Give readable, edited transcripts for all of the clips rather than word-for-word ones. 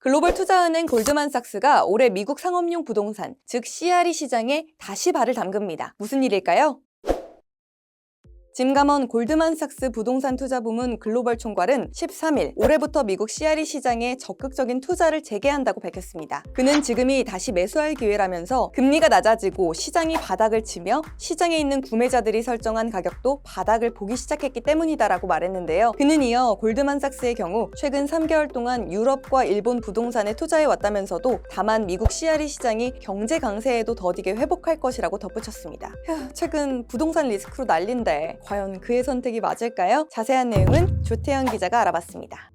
글로벌 투자은행 골드만삭스가 올해 미국 상업용 부동산, 즉 CRE 시장에 다시 발을 담급니다. 무슨 일일까요? 짐 가먼 골드만삭스 부동산 투자 부문 글로벌 총괄은 13일 올해부터 미국 CRE 시장에 적극적인 투자를 재개한다고 밝혔습니다. 그는 지금이 다시 매수할 기회라면서 금리가 낮아지고 시장이 바닥을 치며 시장에 있는 구매자들이 설정한 가격도 바닥을 보기 시작했기 때문이다라고 말했는데요. 그는 이어 골드만삭스의 경우 최근 3개월 동안 유럽과 일본 부동산에 투자해 왔다면서도 다만 미국 CRE 시장이 경제 강세에도 더디게 회복할 것이라고 덧붙였습니다. 최근 부동산 리스크로 난린데 과연 그의 선택이 맞을까요? 자세한 내용은 조태현 기자가 알아봤습니다.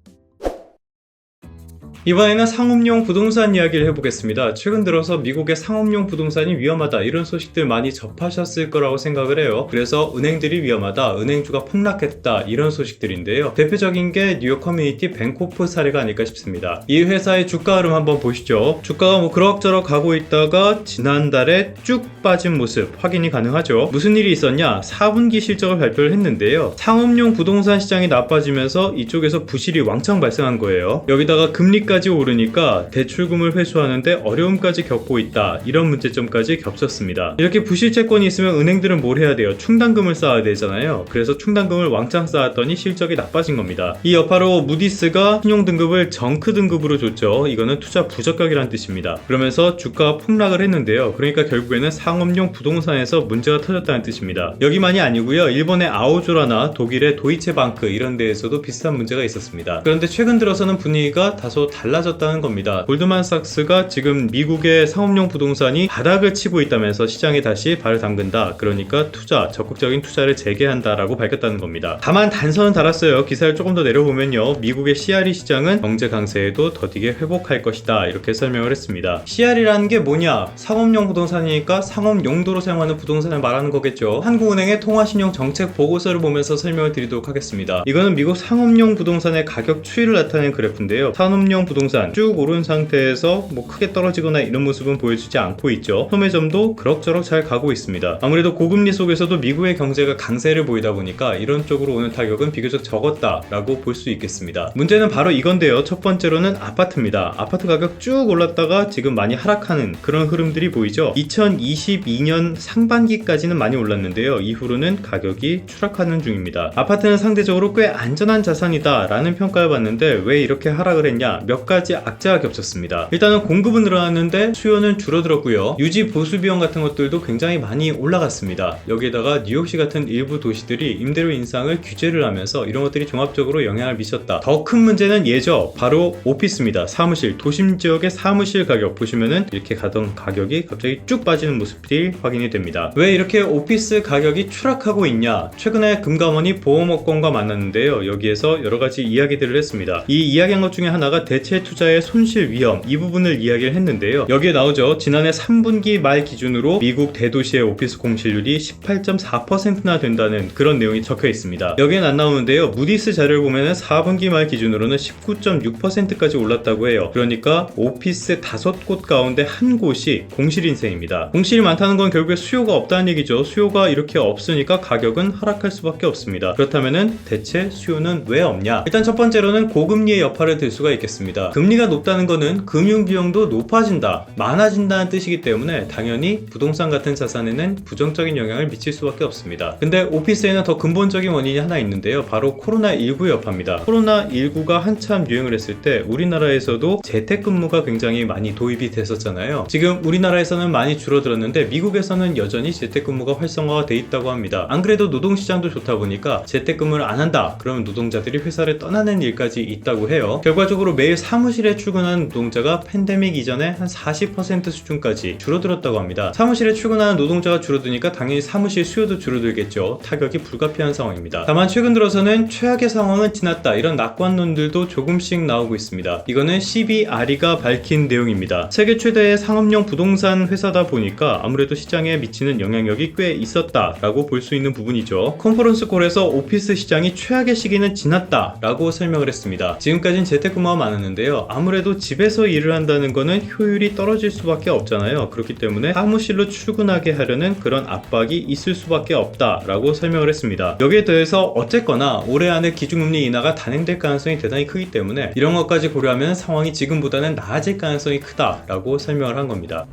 이번에는 상업용 부동산 이야기를 해보겠습니다. 최근 들어서 미국의 상업용 부동산이 위험하다 이런 소식들 많이 접하셨을 거라고 생각을 해요. 그래서 은행들이 위험하다, 은행주가 폭락했다 이런 소식들인데요. 대표적인 게 뉴욕 커뮤니티 뱅코프 사례가 아닐까 싶습니다. 이 회사의 주가 흐름 한번 보시죠. 주가가 그럭저럭 가고 있다가 지난달에 쭉 빠진 모습 확인이 가능하죠. 무슨 일이 있었냐? 4분기 실적을 발표를 했는데요. 상업용 부동산 시장이 나빠지면서 이쪽에서 부실이 왕창 발생한 거예요. 여기다가 금리까지 오르니까 대출금을 회수하는데 어려움까지 겪고 있다 이런 문제점까지 겹쳤습니다. 이렇게 부실채권이 있으면 은행들은 뭘 해야 돼요? 충당금을 쌓아야 되잖아요. 그래서 충당금을 왕창 쌓았더니 실적이 나빠진 겁니다. 이 여파로 무디스가 신용등급을 정크 등급으로 줬죠. 이거는 투자 부적격이란 뜻입니다. 그러면서 주가가 폭락을 했는데요. 그러니까 결국에는 상업용 부동산에서 문제가 터졌다는 뜻입니다. 여기만이 아니고요. 일본의 아오조라나 독일의 도이체방크 이런 데에서도 비슷한 문제가 있었습니다. 그런데 최근 들어서는 분위기가 다소 달라졌다는 겁니다. 골드만삭스가 지금 미국의 상업용 부동산이 바닥을 치고 있다면서 시장에 다시 발을 담근다. 그러니까 적극적인 투자를 재개한다라고 밝혔다는 겁니다. 다만 단서는 달았어요. 기사를 조금 더 내려보면요. 미국의 CRE 시장은 경제 강세에도 더디게 회복할 것이다. 이렇게 설명을 했습니다. CRE라는 게 뭐냐? 상업용 부동산이니까 상업 용도로 사용하는 부동산을 말하는 거겠죠. 한국은행의 통화신용 정책 보고서를 보면서 설명을 드리도록 하겠습니다. 이거는 미국 상업용 부동산의 가격 추이를 나타내는 그래프인데요. 상업용 부동산 쭉 오른 상태에서 크게 떨어지거나 이런 모습은 보여주지 않고 있죠. 소매점도 그럭저럭 잘 가고 있습니다. 아무래도 고금리 속에서도 미국의 경제가 강세를 보이다 보니까 이런 쪽으로 오는 타격은 비교적 적었다라고 볼 수 있겠습니다. 문제는 바로 이건데요. 첫 번째로는 아파트입니다. 아파트 가격 쭉 올랐다가 지금 많이 하락하는 그런 흐름들이 보이죠. 2022년 상반기까지는 많이 올랐는데요. 이후로는 가격이 추락하는 중입니다. 아파트는 상대적으로 꽤 안전한 자산이다 라는 평가를 받는데 왜 이렇게 하락을 했냐? 몇 가지 악재가 겹쳤습니다. 일단은 공급은 늘어났는데 수요는 줄어들었고요. 유지 보수 비용 같은 것들도 굉장히 많이 올라갔습니다. 여기에다가 뉴욕시 같은 일부 도시들이 임대료 인상을 규제를 하면서 이런 것들이 종합적으로 영향을 미쳤다. 더 큰 문제는 얘죠. 바로 오피스입니다. 사무실, 도심 지역의 사무실 가격 보시면은 이렇게 가던 가격이 갑자기 쭉 빠지는 모습들이 확인이 됩니다. 왜 이렇게 오피스 가격이 추락하고 있냐? 최근에 금감원이 보험업권과 만났는데요. 여기에서 여러 가지 이야기들을 했습니다. 이 이야기한 것 중에 하나가 대체 투자의 손실 위험 이 부분을 이야기를 했는데요. 여기에 나오죠. 지난해 3분기 말 기준으로 미국 대도시의 오피스 공실률이 18.4%나 된다는 그런 내용이 적혀 있습니다. 여기엔 안 나오는데요. 무디스 자료를 보면은 4분기 말 기준으로는 19.6%까지 올랐다고 해요. 그러니까 오피스 5곳 가운데 한 곳이 공실 인생입니다. 공실이 많다는 건 결국에 수요가 없다는 얘기죠. 수요가 이렇게 없으니까 가격은 하락할 수밖에 없습니다. 그렇다면은 대체 수요는 왜 없냐? 일단 첫 번째로는 고금리의 여파를 들 수가 있겠습니다. 금리가 높다는 것은 금융 비용도 높아진다, 많아진다는 뜻이기 때문에 당연히 부동산 같은 자산에는 부정적인 영향을 미칠 수밖에 없습니다. 근데 오피스에는 더 근본적인 원인이 하나 있는데요. 바로 코로나19의 여파입니다. 코로나19가 한참 유행을 했을 때 우리나라에서도 재택근무가 굉장히 많이 도입이 됐었잖아요. 지금 우리나라에서는 많이 줄어들었는데 미국에서는 여전히 재택근무가 활성화가 돼 있다고 합니다. 안 그래도 노동시장도 좋다 보니까 재택근무를 안 한다 그러면 노동자들이 회사를 떠나는 일까지 있다고 해요. 결과적으로 매일 사무실에 출근하는 노동자가 팬데믹 이전에 한 40% 수준까지 줄어들었다고 합니다. 사무실에 출근하는 노동자가 줄어드니까 당연히 사무실 수요도 줄어들겠죠. 타격이 불가피한 상황입니다. 다만 최근 들어서는 최악의 상황은 지났다 이런 낙관론들도 조금씩 나오고 있습니다. 이거는 CBRE가 밝힌 내용입니다. 세계 최대의 상업용 부동산 회사다 보니까 아무래도 시장에 미치는 영향력이 꽤 있었다라고 볼 수 있는 부분이죠. 컨퍼런스 콜에서 오피스 시장이 최악의 시기는 지났다라고 설명을 했습니다. 지금까지는 재택근무가 많았는데 있는데요. 아무래도 집에서 일을 한다는 거는 효율이 떨어질 수밖에 없잖아요. 그렇기 때문에 사무실로 출근하게 하려는 그런 압박이 있을 수밖에 없다라고 설명을 했습니다. 여기에 대해서 어쨌거나 올해 안에 기준금리 인하가 단행될 가능성이 대단히 크기 때문에 이런 것까지 고려하면 상황이 지금보다는 나아질 가능성이 크다라고 설명을 한 겁니다.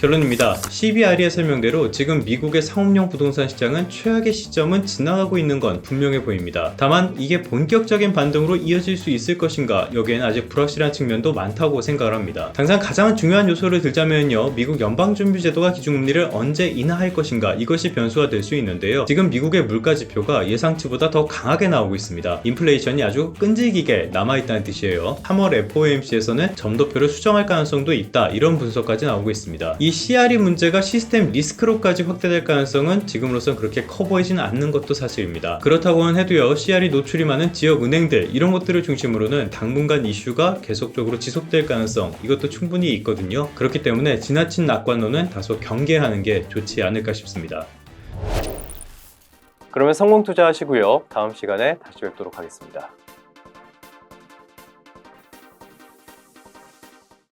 결론입니다. CBRE의 설명대로 지금 미국의 상업용 부동산 시장은 최악의 시점은 지나가고 있는 건 분명해 보입니다. 다만 이게 본격적인 반등으로 이어질 수 있을 것인가, 여기에는 아직 불확실한 측면도 많다고 생각을 합니다. 당장 가장 중요한 요소를 들자면요, 미국 연방준비제도가 기준금리를 언제 인하할 것인가, 이것이 변수가 될 수 있는데요. 지금 미국의 물가 지표가 예상치보다 더 강하게 나오고 있습니다. 인플레이션이 아주 끈질기게 남아있다는 뜻이에요. 3월 FOMC에서는 점도표를 수정할 가능성도 있다, 이런 분석까지 나오고 있습니다. 이 CRE 문제가 시스템 리스크로까지 확대될 가능성은 지금으로선 그렇게 커 보이지는 않는 것도 사실입니다. 그렇다고는 해도요, CRE 노출이 많은 지역 은행들, 이런 것들을 중심으로는 당분간 이슈가 계속적으로 지속될 가능성, 이것도 충분히 있거든요. 그렇기 때문에 지나친 낙관론은 다소 경계하는 게 좋지 않을까 싶습니다. 그러면 성공 투자하시고요. 다음 시간에 다시 뵙도록 하겠습니다.